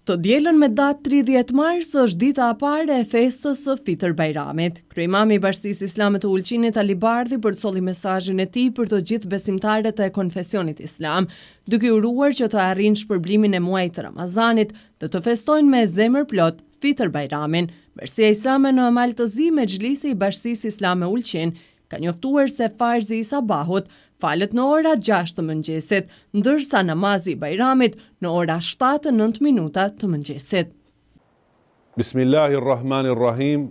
Të dielën me datë 30 mars është dita e parë e festës së Fitër Bajramit. Kryemami i Bashkisë Islame të Ulqinit Ali Bardhi përcolli mesazhin e tij për të gjithë besimtarët e konfesionit islam, duke uruar që të arrijnë shpërblimin e muajit të Ramazanit dhe të festojnë me zemër plot Fitër Bajramin. Bashkia Islame në Maltëzi me Xhlisi i Bashkisë Islame Ulqin ka njoftuar se farzi i sabahut falet në ora 6 të mëngjesit, ndërsa namazi i Bajramit në ora 7:09 minuta të mëngjesit. Bismillahirrahmanirrahim,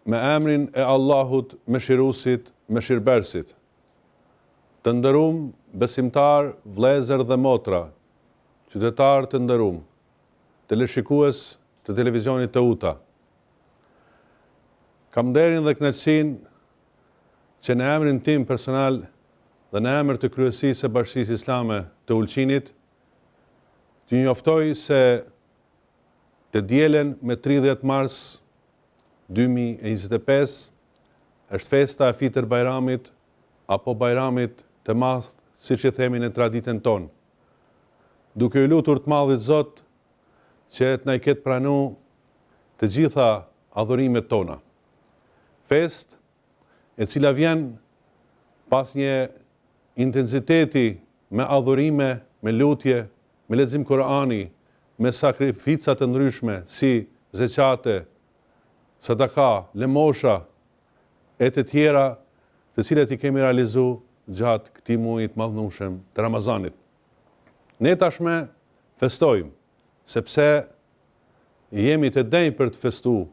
me emrin e Allahut, mëshiruesit, mëshirbërësit. Të nderuam besimtar, vëllezër dhe motra, qytetar të nderuam, teleshikues të televizionit të UTA. Kam nderin dhe kënaqësinë që në emrin tim personal dhe në emër të kryesisë së Bashkisë Islame të Ulqinit, t'ju njoftoj se të dielën me 30 mars 2025 është festa e Fitër Bajramit apo Bajramit të madh, siç e themi në traditën tonë. Duke u lutur të Madhit Zot që të na i ketë pranuar të gjitha adhurimet tona. Festë e cila vjen pas një intensiteti me adhurime, me lutje, me lexim Kur'ani, me sakrifica të ndryshme si zeqate, sadaka, lemosha e të tjera, të cilat i kemi realizuar gjatë këtij muaji të madhnueshëm të Ramazanit. Ne tashmë festojmë, sepse jemi të denj për të festuar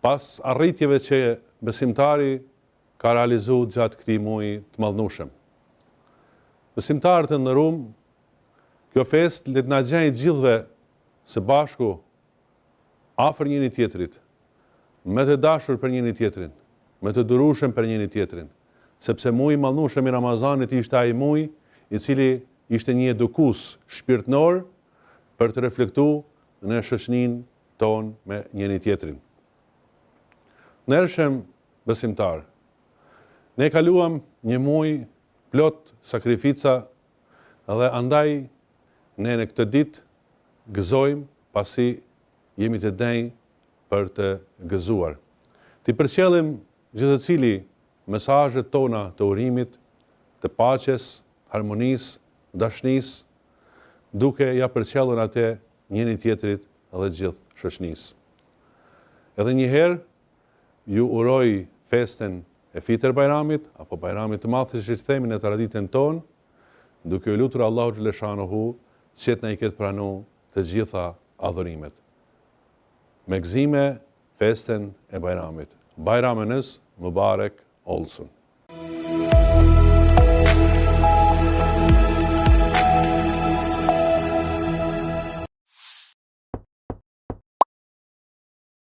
pas arritjeve që besimtari ka realizuar gjatë këtij muaji të madhnueshëm. Besimtarë të nderuam, kjo festë le të na gjejë gjithëve së bashku afër njëri tjetrit, me të dashur për njëri tjetrin, me të durueshëm për njëri tjetrin, sepse muaji i madhnueshëm i Ramazanit ishte ai muaj i cili ishte një edukus shpirtëror për të reflektuar në shoqërinë tonë me njëri tjetrin. Ndershëm besimtar, ne kaluam një muaj plot sakrifica dhe andaj ne në këtë ditë gëzojmë pasi jemi të denj për të gëzuar. Ti përcjellim gjithsecili mesazhet tona të urimit, të paqes, harmonisë, dashurisë, duke ja përcjellur atë njëri tjetrit dhe gjithë shoqënisë. Edhe një herë ju uroj festën e Fitër Bajramit, apo Bajramit të madh, siç e themi në traditën tonë, duke u lutur Allahu xhaleshanuhu që të na i ketë pranuar të gjitha adhurimet. Me gëzime festën e Bajramit. Bajramınız mübarek olsun.